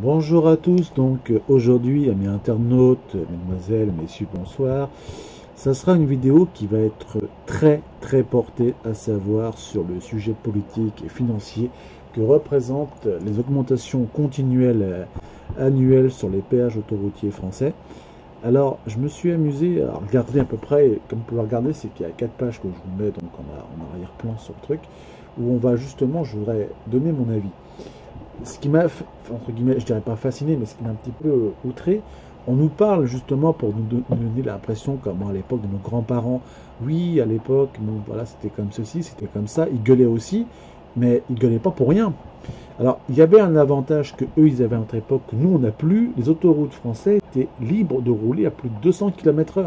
Bonjour à tous, donc aujourd'hui, amis internautes, mesdemoiselles, messieurs, bonsoir. Ça sera une vidéo qui va être très portée, à savoir sur le sujet politique et financier que représentent les augmentations continuelles annuelles sur les péages autoroutiers français. Alors, je me suis amusé à regarder à peu près, comme vous pouvez regarder, c'est qu'il y a 4 pages que je vous mets donc en arrière-plan sur le truc, où on va justement, je voudrais donner mon avis. Ce qui m'a, entre guillemets, je dirais pas fasciné, mais ce qui m'a un petit peu outré, on nous parle justement pour nous donner l'impression, comme à l'époque de nos grands-parents, oui, à l'époque, bon, voilà, c'était comme ceci, c'était comme ça, ils gueulaient aussi, mais ils gueulaient pas pour rien. Alors, il y avait un avantage que eux, ils avaient à notre époque, que nous, on n'a plus, les autoroutes françaises étaient libres de rouler à plus de 200 km/h.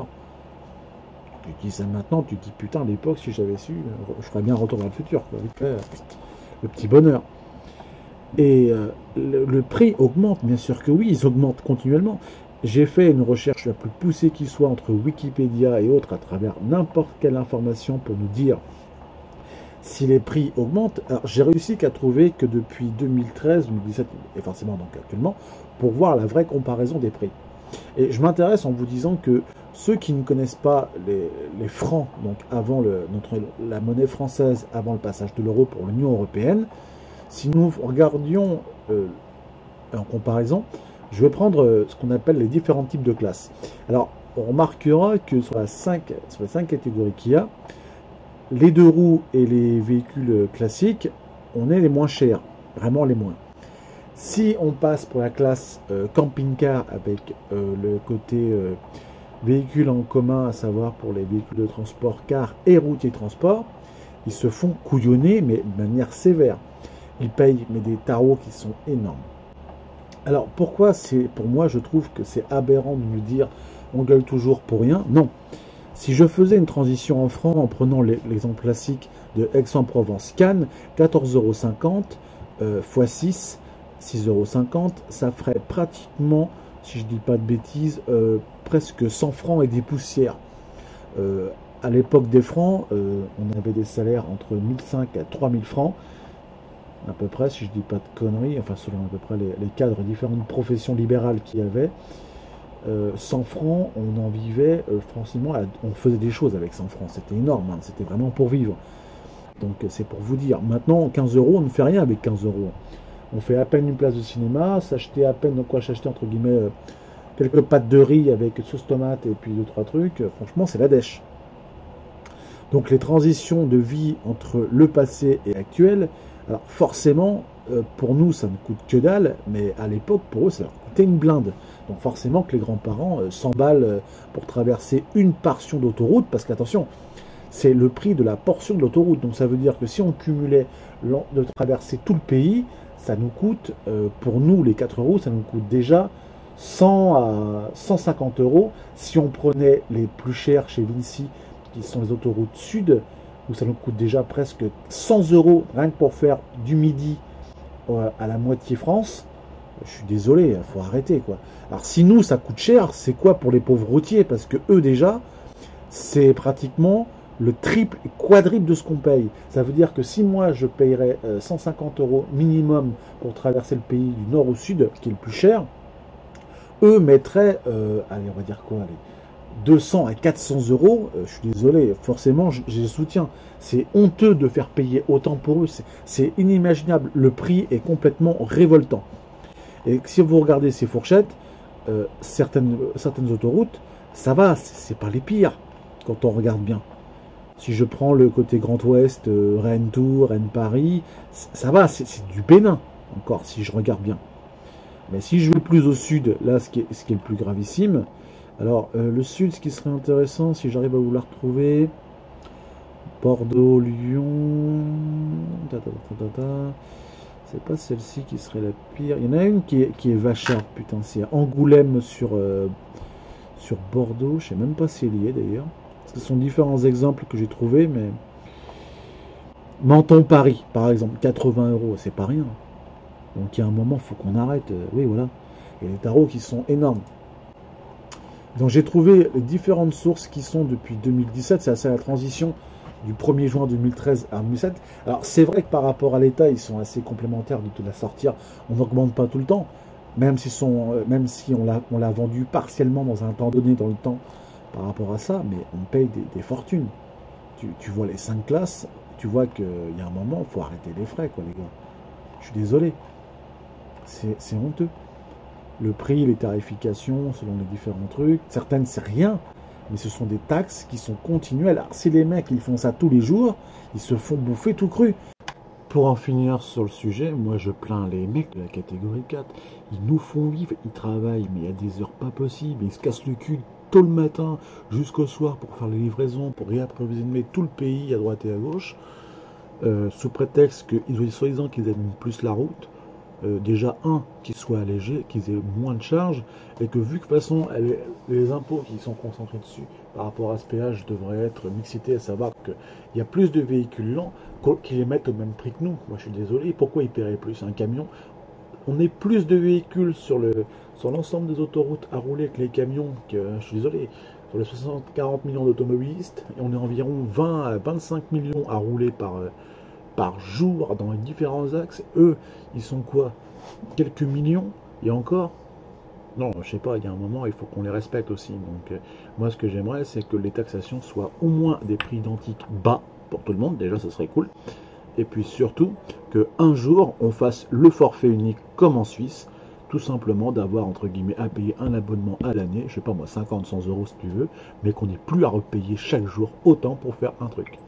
Tu dis ça maintenant, tu te dis, putain, à l'époque, si j'avais su, je ferais bien un retour dans le futur, quoi, vite fait, le petit bonheur. Et le prix augmente, bien sûr que oui, ils augmentent continuellement. J'ai fait une recherche la plus poussée qui soit entre Wikipédia et autres à travers n'importe quelle information pour nous dire si les prix augmentent. Alors j'ai réussi qu'à trouver que depuis 2013, 2017 et forcément donc actuellement, pour voir la vraie comparaison des prix. Et je m'intéresse en vous disant que ceux qui ne connaissent pas les francs, donc avant la monnaie française, avant le passage de l'euro pour l'Union européenne, si nous regardions en comparaison, je vais prendre ce qu'on appelle les différents types de classes. Alors, on remarquera que sur les 5 catégories qu'il y a, les deux roues et les véhicules classiques, on est les moins chers, vraiment les moins. Si on passe pour la classe camping-car avec le côté véhicule en commun, à savoir pour les véhicules de transport, car et routiers de transport, ils se font couillonner, mais de manière sévère. Ils payent mais des tarots qui sont énormes. Alors pourquoi pour moi je trouve que c'est aberrant de nous dire on gueule toujours pour rien? Non. Si je faisais une transition en francs en prenant l'exemple classique de Aix-en-Provence Cannes, 14,50 € x 6, 6,50 €, ça ferait pratiquement, si je dis pas de bêtises, presque 100 francs et des poussières. À l'époque des francs, on avait des salaires entre 1500 à 3000 francs. À peu près, si je dis pas de conneries, enfin selon à peu près les cadres différentes professions libérales qu'il y avait, 100 francs, on en vivait, franchement, on faisait des choses avec 100 francs, c'était énorme, hein, c'était vraiment pour vivre. Donc c'est pour vous dire, maintenant 15 €, on ne fait rien avec 15 €. On fait à peine une place de cinéma, s'acheter à peine, quoi s'acheter entre guillemets, quelques pâtes de riz avec sauce tomate et puis 2-3 trucs, franchement c'est la dèche. Donc les transitions de vie entre le passé et l'actuel, alors forcément, pour nous, ça ne coûte que dalle, mais à l'époque, pour eux, ça leur coûtait une blinde. Donc forcément que les grands-parents s'emballent pour traverser une portion d'autoroute, parce qu'attention, c'est le prix de la portion de l'autoroute. Donc ça veut dire que si on cumulait de traverser tout le pays, ça nous coûte, pour nous, les 4 roues, ça nous coûte déjà 100 à 150 €. Si on prenait les plus chers chez Vinci, qui sont les autoroutes sud, où ça nous coûte déjà presque 100 € rien que pour faire du Midi à la moitié France, je suis désolé, il faut arrêter quoi. Alors si nous ça coûte cher, c'est quoi pour les pauvres routiers? Parce que eux déjà, c'est pratiquement le triple et quadruple de ce qu'on paye. Ça veut dire que si moi je payerais 150 € minimum pour traverser le pays du nord au sud, qui est le plus cher, eux mettraient, allez on va dire quoi, allez, 200 à 400 €, je suis désolé, forcément, j'ai le soutien. C'est honteux de faire payer autant pour eux, c'est inimaginable. Le prix est complètement révoltant. Et si vous regardez ces fourchettes, certaines autoroutes, ça va, c'est pas les pires, quand on regarde bien. Si je prends le côté Grand Ouest, Rennes-Tours, Rennes-Paris, ça va, c'est du Bénin, encore, si je regarde bien. Mais si je vais plus au sud, là, ce qui est le plus gravissime, alors, le sud, ce qui serait intéressant, si j'arrive à vous la retrouver, Bordeaux, Lyon, c'est pas celle-ci qui serait la pire. Il y en a une qui est vacharde, putain, c'est Angoulême sur Bordeaux, je sais même pas si elle y est d'ailleurs. Ce sont différents exemples que j'ai trouvés, mais Menton-Paris, par exemple, 80 €, c'est pas rien. Donc il y a un moment, il faut qu'on arrête. Oui, voilà. Il y a des tarots qui sont énormes. Donc j'ai trouvé les différentes sources qui sont depuis 2017, c'est assez la transition du 1er juin 2013 à 2007. Alors c'est vrai que par rapport à l'État, ils sont assez complémentaires de la sortir, on n'augmente pas tout le temps, même si on l'a vendu partiellement dans un temps donné dans le temps par rapport à ça, mais on paye des fortunes. Tu vois les 5 classes, tu vois qu'il y a un moment, il faut arrêter les frais, quoi, les gars. Je suis désolé, c'est honteux. Le prix, les tarifications, selon les différents trucs, certaines c'est rien, mais ce sont des taxes qui sont continuelles. Alors si les mecs ils font ça tous les jours, ils se font bouffer tout cru. Pour en finir sur le sujet, moi je plains les mecs de la catégorie 4. Ils nous font vivre, ils travaillent, mais il y a des heures pas possibles, ils se cassent le cul tôt le matin jusqu'au soir pour faire les livraisons, pour réapprovisionner tout le pays à droite et à gauche, sous prétexte qu'ils ont soi-disant qu'ils aiment plus la route. Déjà qu'ils soient allégés, qu'ils aient moins de charges, et que vu que de toute façon les impôts qui sont concentrés dessus par rapport à ce péage devraient être mixités, à savoir qu'il y a plus de véhicules lents qui les mettent au même prix que nous. Moi je suis désolé, pourquoi ils paieraient plus un camion? On est plus de véhicules sur l'ensemble des autoroutes à rouler que les camions, je suis désolé, sur les 40 millions d'automobilistes, et on est environ 20 à 25 millions à rouler par jour dans les différents axes. Eux, ils sont quoi? Quelques millions? Et encore? Non, je sais pas, il y a un moment, il faut qu'on les respecte aussi. Donc, moi, ce que j'aimerais, c'est que les taxations soient au moins des prix identiques bas pour tout le monde. Déjà, ce serait cool. Et puis surtout, qu'un jour, on fasse le forfait unique comme en Suisse. Tout simplement d'avoir, entre guillemets, à payer un abonnement à l'année. Je sais pas moi, 50, 100 euros si tu veux. Mais qu'on n'ait plus à repayer chaque jour autant pour faire un truc.